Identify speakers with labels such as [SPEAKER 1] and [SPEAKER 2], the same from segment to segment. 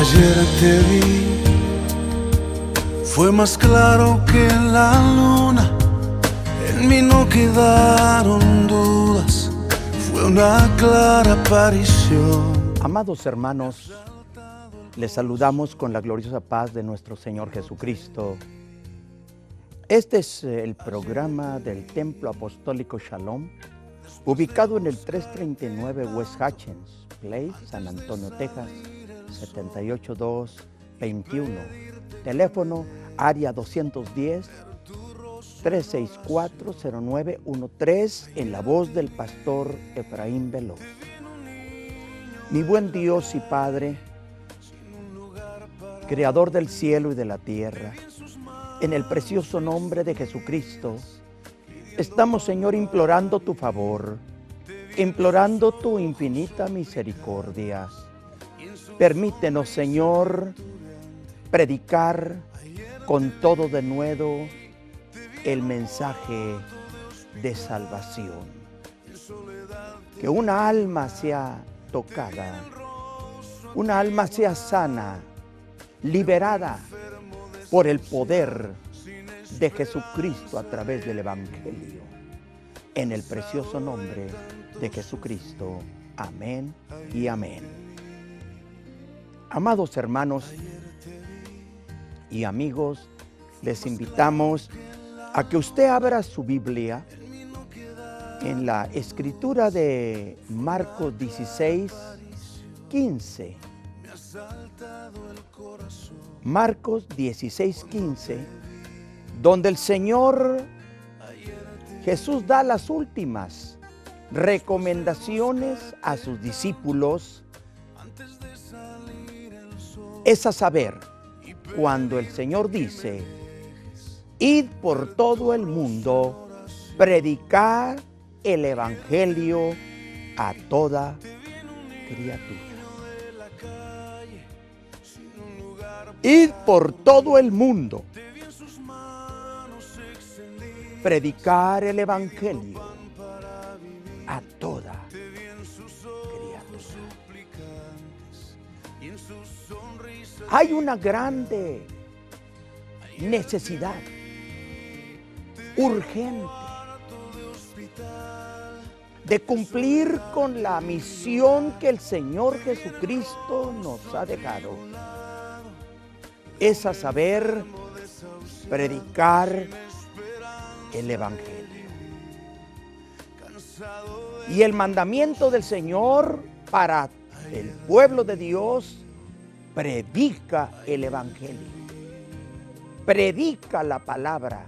[SPEAKER 1] Ayer te vi, fue más claro que la luna, en mí no quedaron dudas, fue una clara aparición.
[SPEAKER 2] Amados hermanos, les saludamos con la gloriosa paz de nuestro Señor Jesucristo. Este es el programa del Templo Apostólico Shalom, ubicado en el 339 West Hutchins Place, San Antonio, Texas, 78221. Teléfono área 210-364-0913 en la voz del pastor Efraín Veloz. Mi buen Dios y Padre, Creador del cielo y de la tierra, en el precioso nombre de Jesucristo, estamos, Señor, implorando tu favor, implorando tu infinita misericordia. Permítenos, Señor, predicar con todo denuedo el mensaje de salvación. Que una alma sea tocada, una alma sea sana, liberada por el poder de Jesucristo a través del Evangelio. En el precioso nombre de Jesucristo. Amén y amén. Amados hermanos y amigos, les invitamos a que usted abra su Biblia en la escritura de Marcos 16:15. Marcos 16:15, donde el Señor Jesús da las últimas recomendaciones a sus discípulos. Es a saber, cuando el Señor dice: id por todo el mundo, predicar el Evangelio a toda criatura. Id por todo el mundo, predicar el Evangelio a toda criatura. Hay una grande necesidad, urgente, de cumplir con la misión que el Señor Jesucristo nos ha dejado. Es a saber, predicar el Evangelio. Y el mandamiento del Señor para el pueblo de Dios: predica el Evangelio. Predica la palabra.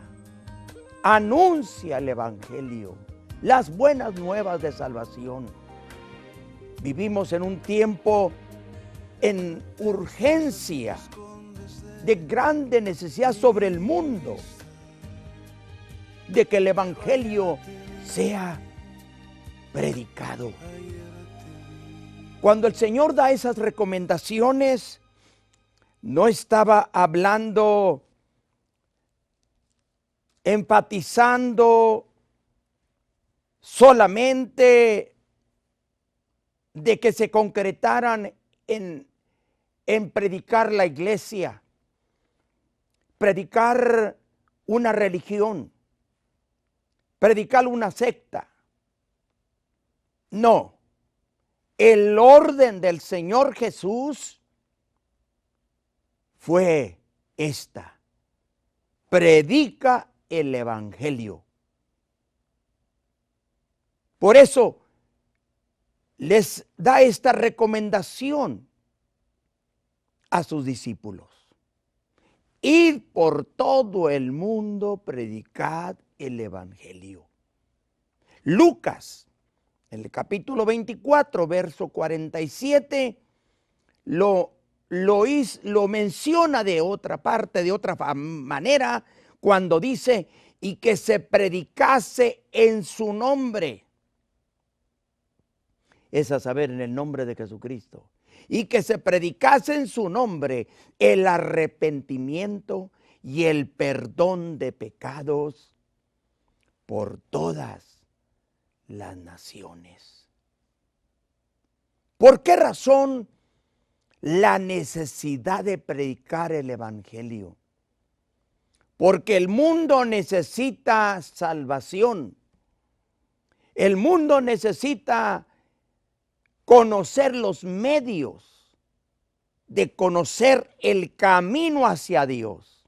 [SPEAKER 2] Anuncia el Evangelio. Las buenas nuevas de salvación. Vivimos en un tiempo en urgencia, de grande necesidad sobre el mundo, de que el Evangelio sea predicado. Cuando el Señor da esas recomendaciones, no estaba hablando, enfatizando solamente de que se concretaran en predicar la iglesia, predicar una religión, predicar una secta. No, el orden del Señor Jesús fue esta: predica el Evangelio. Por eso les da esta recomendación a sus discípulos: id por todo el mundo, predicad el Evangelio. Lucas, en el capítulo 24, verso 47, lo menciona de otra parte, de otra manera, cuando dice: y que se predicase en su nombre. Es a saber, en el nombre de Jesucristo. Y que se predicase en su nombre el arrepentimiento y el perdón de pecados por todas las naciones. ¿Por qué razón la necesidad de predicar el evangelio. Porque el mundo necesita salvación. El mundo necesita conocer los medios de conocer el camino hacia Dios,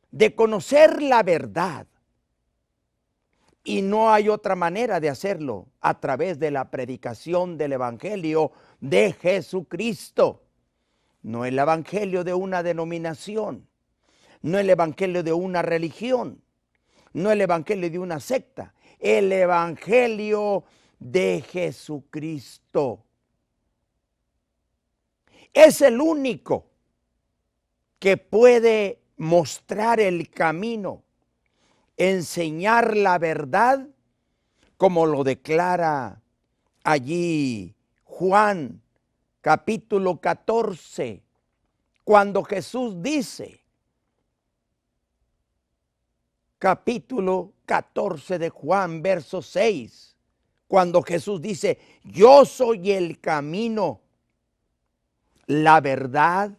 [SPEAKER 2] de conocer la verdad. Y no hay otra manera de hacerlo a través de la predicación del evangelio de Jesucristo. No el evangelio de una denominación, no el evangelio de una religión, no el evangelio de una secta, el evangelio de Jesucristo. Es el único que puede mostrar el camino, enseñar la verdad, como lo declara allí Juan capítulo 14, cuando Jesús dice, capítulo 14 de Juan, verso 6, cuando Jesús dice, yo soy el camino, la verdad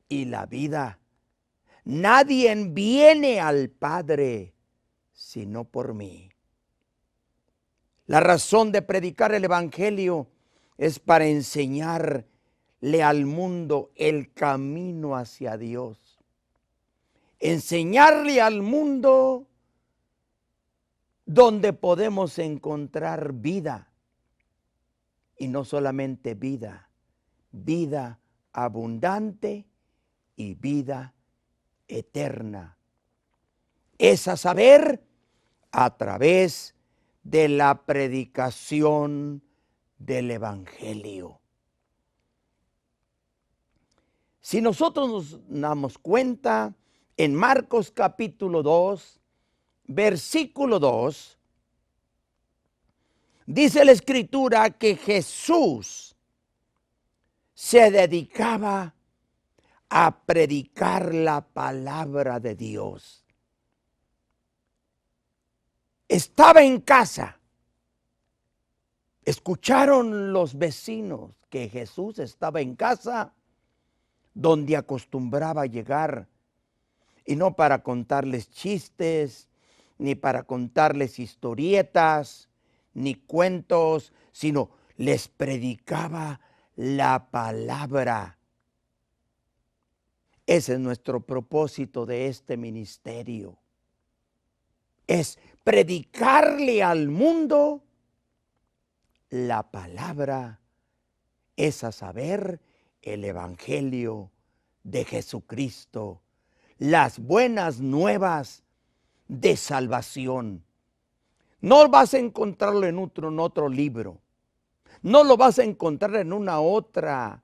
[SPEAKER 2] y la vida. Nadie viene al Padre sino por mí. La razón de predicar el evangelio es para enseñarle al mundo el camino hacia Dios. Enseñarle al mundo donde podemos encontrar vida. Y no solamente vida, vida abundante y vida eterna. Es a saber, a través de la predicación del evangelio. Si nosotros nos damos cuenta, en Marcos capítulo 2, versículo 2, dice la Escritura que Jesús se dedicaba a predicar la palabra de Dios. Estaba en casa. Escucharon los vecinos que Jesús estaba en casa, donde acostumbraba llegar, y no para contarles chistes, ni para contarles historietas, ni cuentos, sino les predicaba la palabra. Ese es nuestro propósito de este ministerio. Es predicarle al mundo la palabra, es a saber, el evangelio de Jesucristo, las buenas nuevas de salvación. No vas a encontrarlo en otro libro. No lo vas a encontrar en una otra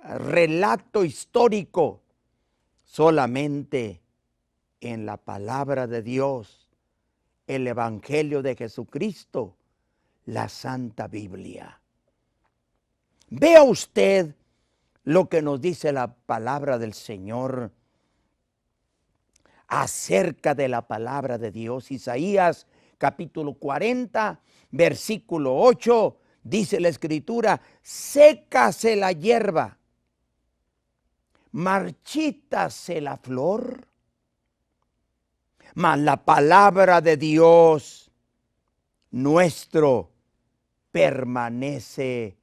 [SPEAKER 2] relato histórico. Solamente en la palabra de Dios, el evangelio de Jesucristo, la Santa Biblia. Vea usted lo que nos dice la palabra del Señor acerca de la palabra de Dios. Isaías capítulo 40, versículo 8, dice la Escritura, sécase la hierba, marchítase la flor, mas la palabra de Dios nuestro permanece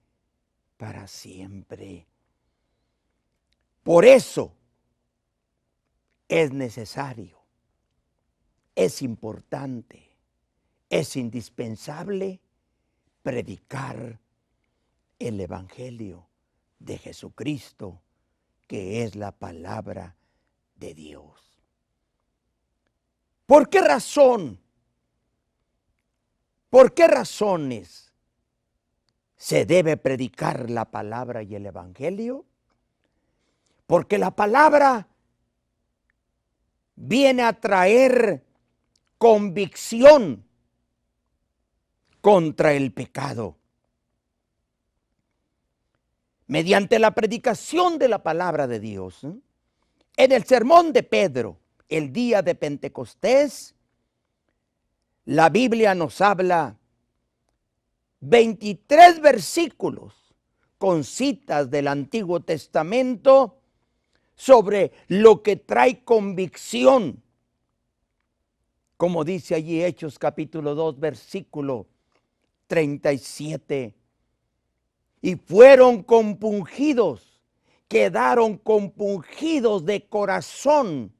[SPEAKER 2] para siempre. Por eso es necesario, es importante, es indispensable predicar el evangelio de Jesucristo, que es la palabra de Dios. ¿Por qué razón? ¿Por qué razones se debe predicar la palabra y el evangelio? Porque la palabra viene a traer convicción contra el pecado. Mediante la predicación de la palabra de Dios, en el sermón de Pedro, el día de Pentecostés, la Biblia nos habla 23 versículos con citas del Antiguo Testamento sobre lo que trae convicción. Como dice allí Hechos capítulo 2, versículo 37. Y fueron compungidos, quedaron compungidos de corazón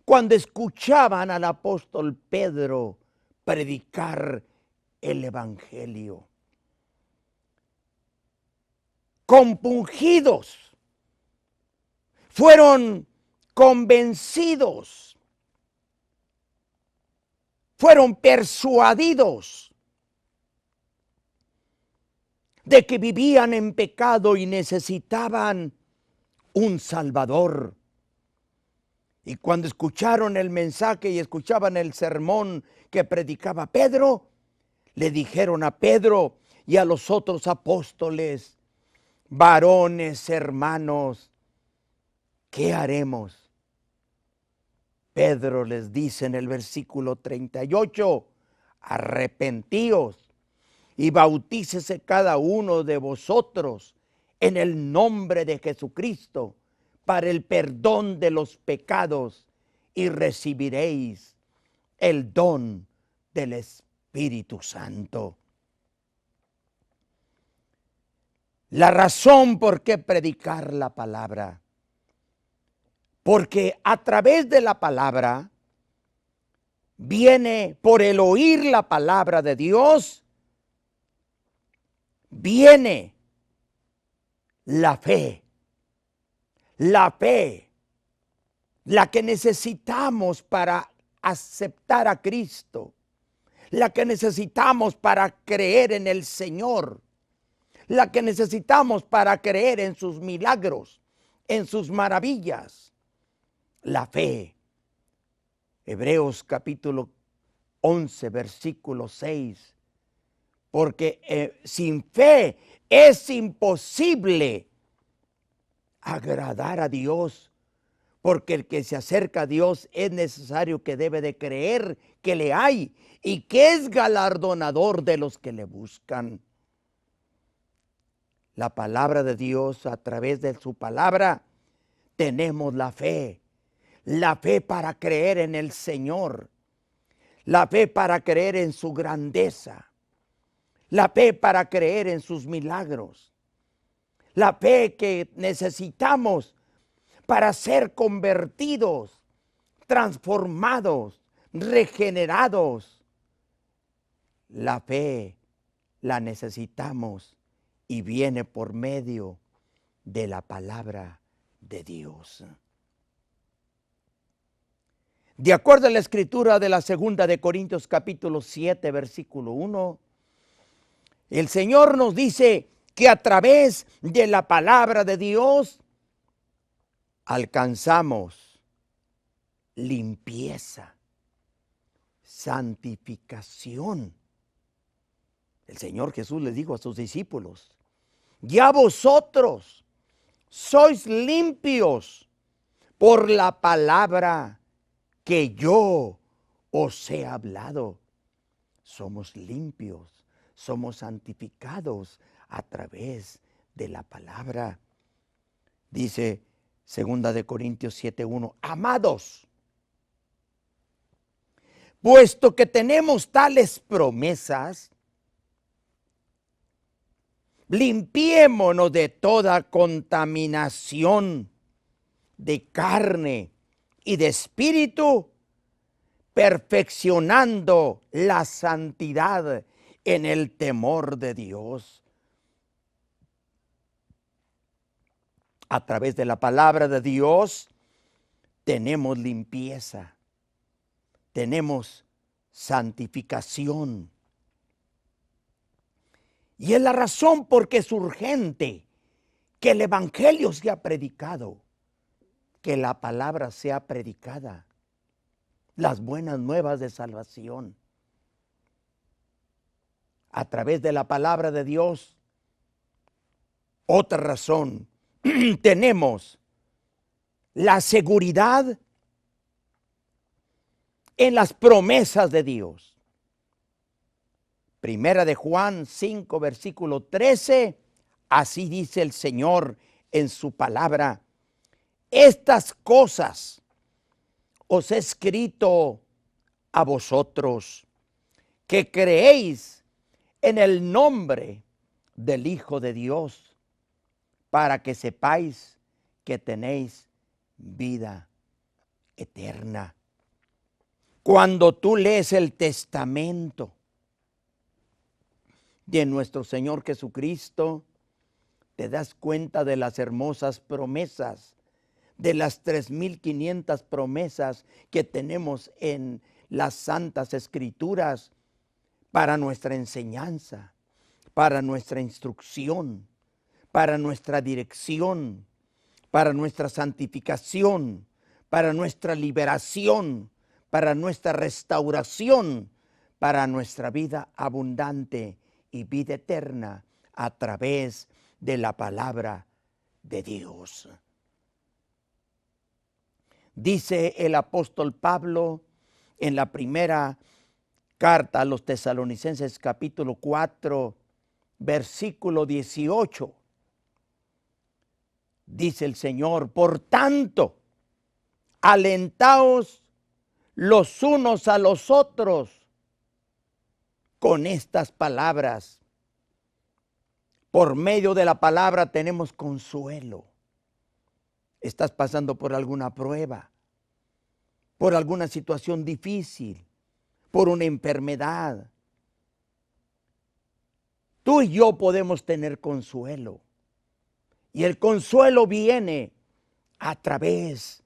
[SPEAKER 2] cuando escuchaban al apóstol Pedro predicar el evangelio. Compungidos, fueron convencidos, fueron persuadidos de que vivían en pecado y necesitaban un Salvador. Y cuando escucharon el mensaje y escuchaban el sermón que predicaba Pedro, le dijeron a Pedro y a los otros apóstoles: varones, hermanos, ¿qué haremos? Pedro les dice en el versículo 38, arrepentíos y bautícese cada uno de vosotros en el nombre de Jesucristo para el perdón de los pecados y recibiréis el don del Espíritu Santo. La razón por qué predicar la palabra. Porque a través de la palabra viene, por el oír la palabra de Dios, viene la fe. La fe, la que necesitamos para aceptar a Cristo, la que necesitamos para creer en el Señor, la que necesitamos para creer en sus milagros, en sus maravillas. La fe. Hebreos capítulo 11, versículo 6. Porque sin fe es imposible agradar a Dios, porque el que se acerca a Dios es necesario que debe de creer que le hay y que es galardonador de los que le buscan. La palabra de Dios, a través de su palabra, tenemos la fe para creer en el Señor, la fe para creer en su grandeza, la fe para creer en sus milagros. La fe que necesitamos para ser convertidos, transformados, regenerados. La fe la necesitamos y viene por medio de la palabra de Dios. De acuerdo a la escritura de la segunda de Corintios capítulo 7, versículo 1, el Señor nos dice que a través de la palabra de Dios alcanzamos limpieza, santificación. El Señor Jesús les dijo a sus discípulos: ya vosotros sois limpios por la palabra que yo os he hablado. Somos limpios, somos santificados a través de la palabra. Dice 2 de Corintios 7:1, amados, puesto que tenemos tales promesas, limpiémonos de toda contaminación de carne y de espíritu, perfeccionando la santidad en el temor de Dios. A través de la palabra de Dios tenemos limpieza, tenemos santificación. Y es la razón por qué es urgente que el evangelio sea predicado, que la palabra sea predicada, las buenas nuevas de salvación. A través de la palabra de Dios, otra razón, tenemos la seguridad en las promesas de Dios. Primera de Juan 5, versículo 13 Así dice el Señor en su palabra. Estas cosas os he escrito a vosotros que creéis en el nombre del Hijo de Dios, para que sepáis que tenéis vida eterna. Cuando tú lees el testamento de nuestro Señor Jesucristo, te das cuenta de las hermosas promesas, de las 3,500 promesas que tenemos en las Santas Escrituras para nuestra enseñanza, para nuestra instrucción, para nuestra dirección, para nuestra santificación, para nuestra liberación, para nuestra restauración, para nuestra vida abundante y vida eterna a través de la palabra de Dios. Dice el apóstol Pablo en la primera carta a los Tesalonicenses, capítulo 4, versículo 18. Dice el Señor: por tanto, alentaos los unos a los otros con estas palabras. Por medio de la palabra tenemos consuelo. Estás pasando por alguna prueba, por alguna situación difícil, por una enfermedad. Tú y yo podemos tener consuelo. Y el consuelo viene a través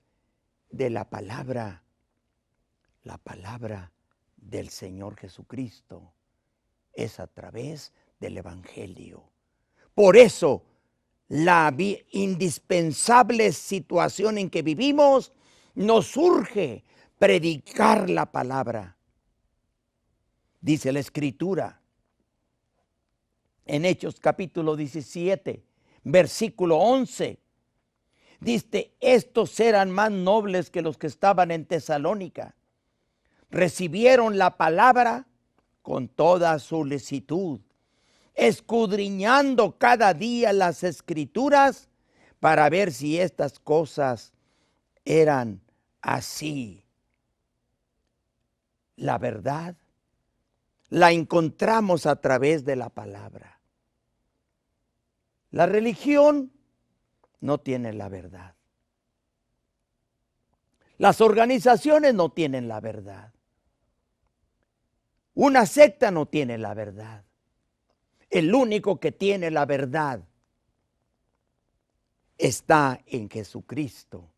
[SPEAKER 2] de la palabra del Señor Jesucristo. Es a través del Evangelio. Por eso, la indispensable situación en que vivimos, nos urge predicar la palabra. Dice la Escritura en Hechos capítulo 17, versículo 11. Dice: estos eran más nobles que los que estaban en Tesalónica. Recibieron la palabra con toda solicitud, escudriñando cada día las Escrituras para ver si estas cosas eran así. La verdad la encontramos a través de la palabra. La religión no tiene la verdad. Las organizaciones no tienen la verdad. Una secta no tiene la verdad. El único que tiene la verdad está en Jesucristo.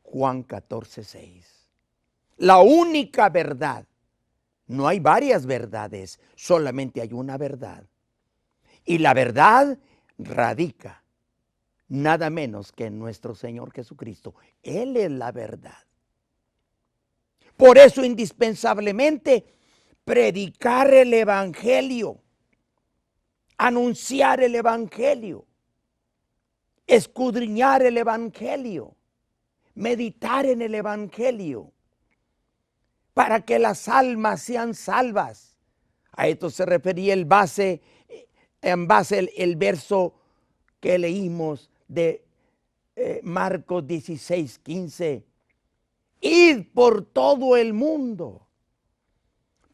[SPEAKER 2] Juan 14:6. La única verdad. No hay varias verdades, solamente hay una verdad. Y la verdad radica nada menos que en nuestro Señor Jesucristo. Él es la verdad. Por eso, indispensablemente, predicar el Evangelio, anunciar el Evangelio, escudriñar el Evangelio, meditar en el Evangelio, para que las almas sean salvas. A esto se refería el verso que leímos de Marcos 16:15. Id por todo el mundo,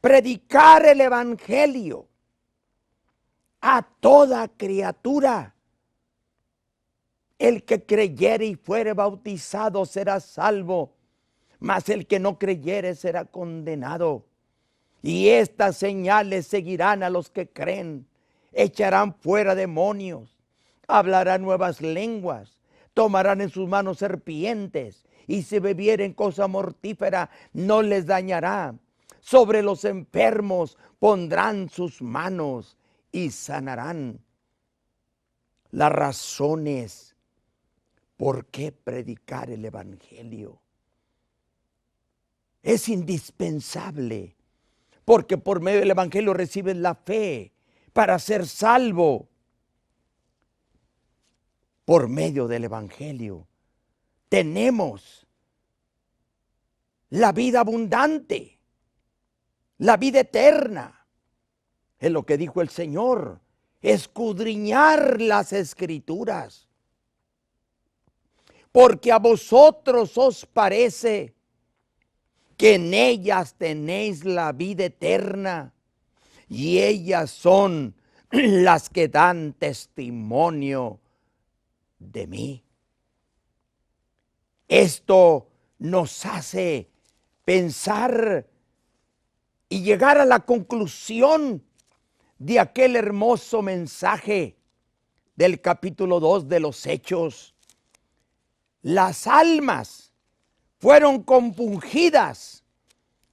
[SPEAKER 2] predicar el Evangelio a toda criatura. El que creyere y fuere bautizado será salvo, mas el que no creyere será condenado. Y estas señales seguirán a los que creen: echarán fuera demonios, hablarán nuevas lenguas, tomarán en sus manos serpientes, y si bebieren cosa mortífera no les dañará. Sobre los enfermos pondrán sus manos y sanarán. Las razones por qué predicar el Evangelio. Es indispensable, porque por medio del Evangelio recibes la fe para ser salvo. Por medio del Evangelio tenemos la vida abundante, la vida eterna. Es lo que dijo el Señor escudriñar las Escrituras, porque a vosotros os parece que en ellas tenéis la vida eterna, y ellas son las que dan testimonio de mí. Esto nos hace pensar y llegar a la conclusión de aquel hermoso mensaje del capítulo 2 de los Hechos. Las almas fueron compungidas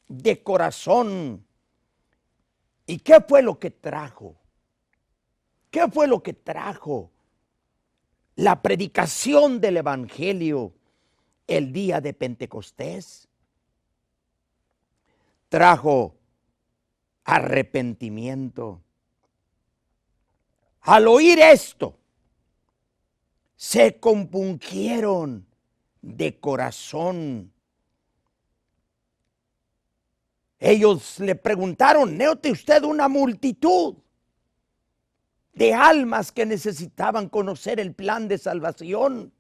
[SPEAKER 2] de corazón. ¿Y qué fue lo que trajo? ¿Qué fue lo que trajo la predicación del Evangelio el día de Pentecostés? Trajo arrepentimiento. Al oír esto, se compungieron de corazón. Ellos le preguntaron, ¿note usted una multitud de almas que necesitaban conocer el plan de salvación?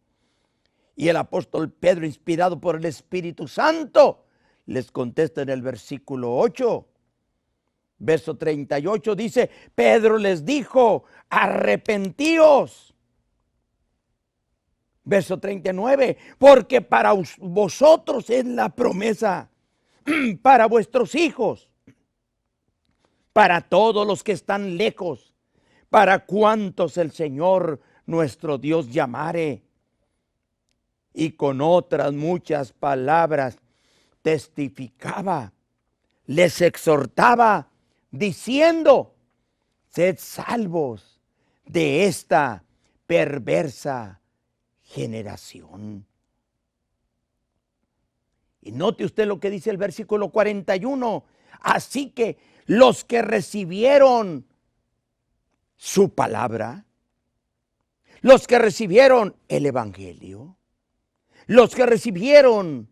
[SPEAKER 2] Y el apóstol Pedro, inspirado por el Espíritu Santo, les contesta en el versículo 8. Verso 38 dice, Pedro les dijo, arrepentíos. Verso 39, porque para vosotros es la promesa, para vuestros hijos, para todos los que están lejos, para cuantos el Señor nuestro Dios llamare. Y con otras muchas palabras testificaba, les exhortaba, diciendo, sed salvos de esta perversa generación. Y note usted lo que dice el versículo 41. Así que los que recibieron su palabra, los que recibieron el Evangelio, los que recibieron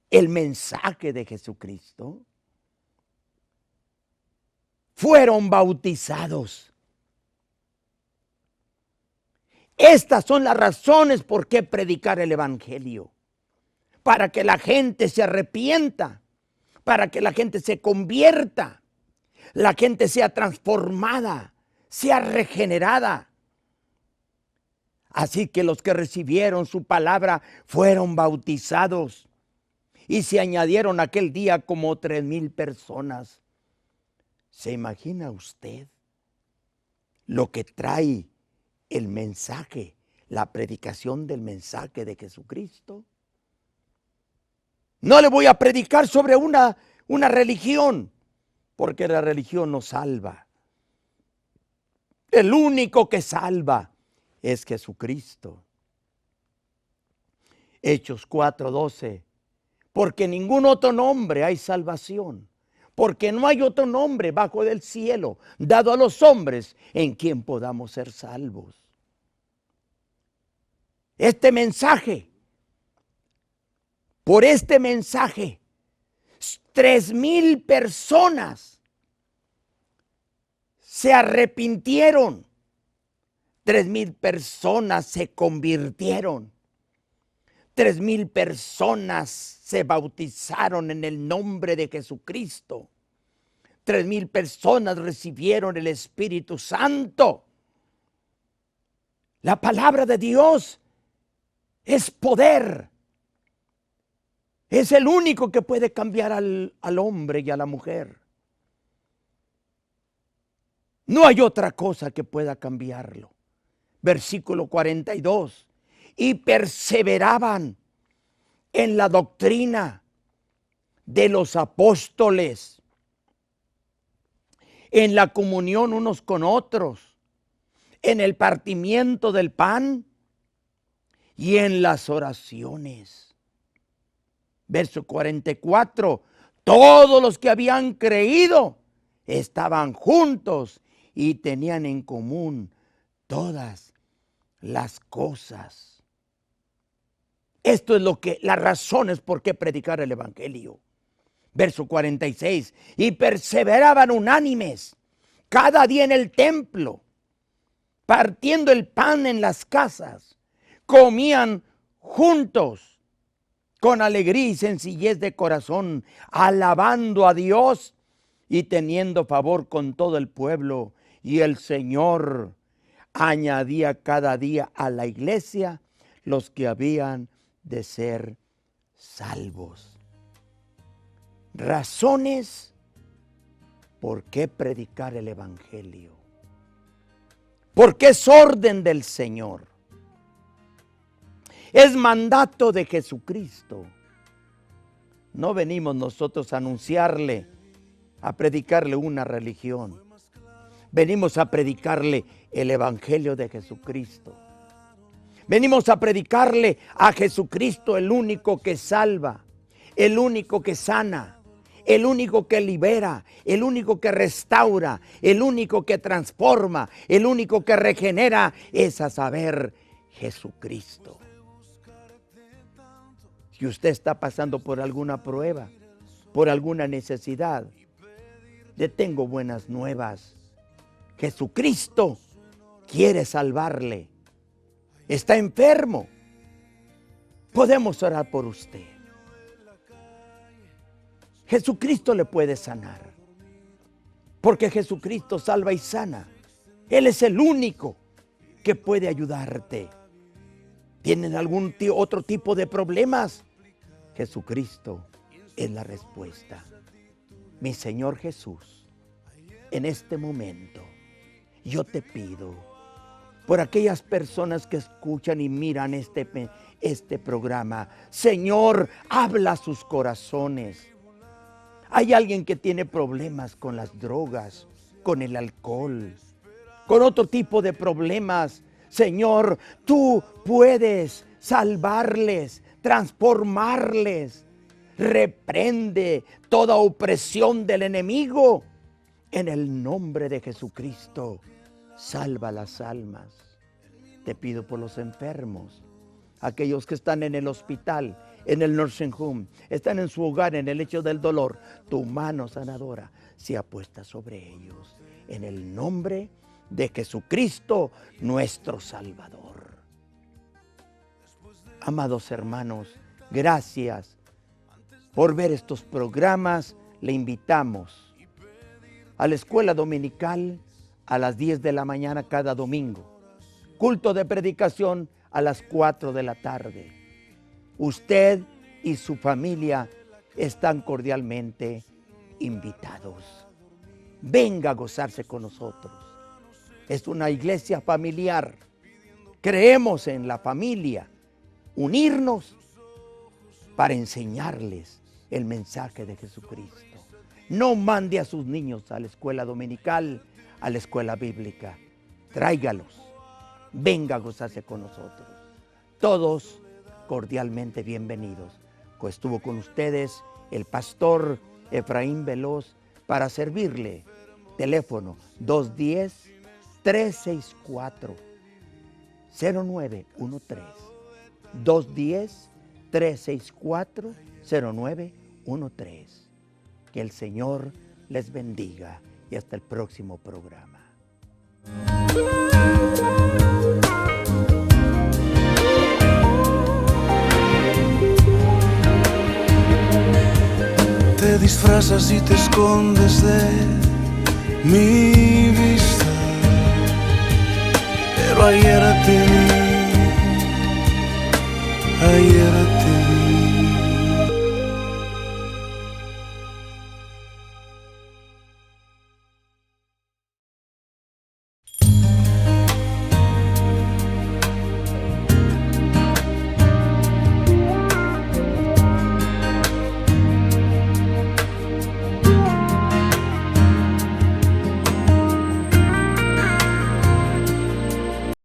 [SPEAKER 2] el mensaje de Jesucristo, fueron bautizados. Estas son las razones por qué predicar el Evangelio. Para que la gente se arrepienta, para que la gente se convierta, la gente sea transformada, sea regenerada. Así que los que recibieron su palabra fueron bautizados y se añadieron aquel día como 3,000 personas. ¿Se imagina usted lo que trae el mensaje, la predicación del mensaje de Jesucristo? No le voy a predicar sobre una religión, porque la religión no salva. El único que salva es Jesucristo. Hechos 4:12, porque en ningún otro nombre hay salvación, porque no hay otro nombre bajo del cielo dado a los hombres en quien podamos ser salvos. Este mensaje, por este mensaje, 3,000 personas se arrepintieron, 3,000 personas se convirtieron, 3,000 personas se bautizaron en el nombre de Jesucristo, 3,000 personas recibieron el Espíritu Santo. La palabra de Dios es poder. Es el único que puede cambiar al hombre y a la mujer. No hay otra cosa que pueda cambiarlo. Versículo 42. Y perseveraban en la doctrina de los apóstoles, en la comunión unos con otros, en el partimiento del pan y en las oraciones. Verso 44, todos los que habían creído estaban juntos y tenían en común todas las cosas. Esto es las razones por qué predicar el Evangelio. Verso 46, y perseveraban unánimes cada día en el templo partiendo el pan en las casas, comían juntos con alegría y sencillez de corazón, alabando a Dios y teniendo favor con todo el pueblo. Y el Señor añadía cada día a la iglesia los que habían de ser salvos. Razones por qué predicar el evangelio. Porque es orden del Señor. Es mandato de Jesucristo. No venimos nosotros a anunciarle, a predicarle una religión. Venimos a predicarle el evangelio de Jesucristo. Venimos a predicarle a Jesucristo, el único que salva, el único que sana, el único que libera, el único que restaura, el único que transforma, el único que regenera, es a saber, Jesucristo. Si usted está pasando por alguna prueba, por alguna necesidad, le tengo buenas nuevas. Jesucristo quiere salvarle. Está enfermo. Podemos orar por usted. Jesucristo le puede sanar. Porque Jesucristo salva y sana. Él es el único que puede ayudarte. ¿Tienen algún otro tipo de problemas? Jesucristo es la respuesta. Mi Señor Jesús, en este momento, yo te pido por aquellas personas que escuchan y miran este programa. Señor, habla a sus corazones. Hay alguien que tiene problemas con las drogas, con el alcohol, con otro tipo de problemas. Señor, tú puedes salvarles, transformarles. Reprende toda opresión del enemigo. En el nombre de Jesucristo, salva las almas. Te pido por los enfermos, aquellos que están en el hospital, en el nursing home, están en su hogar, en el lecho del dolor. Tu mano sanadora sea puesta sobre ellos. En el nombre de Jesucristo, nuestro Salvador. Amados hermanos, gracias por ver estos programas. Le invitamos a la escuela dominical a las 10 de la mañana cada domingo. Culto de predicación a las 4 de la tarde. Usted y su familia están cordialmente invitados. Venga a gozarse con nosotros. Es una iglesia familiar. Creemos en la familia. Unirnos para enseñarles el mensaje de Jesucristo. No mande a sus niños a la escuela dominical, a la escuela bíblica. Tráigalos. Venga a gozarse con nosotros. Todos cordialmente bienvenidos. Estuvo con ustedes el pastor Efraín Veloz para servirle. Teléfono 210-364-0913. 210-364-0913. Que el Señor les bendiga y hasta el próximo programa.
[SPEAKER 1] Te disfrazas y te escondes de mí.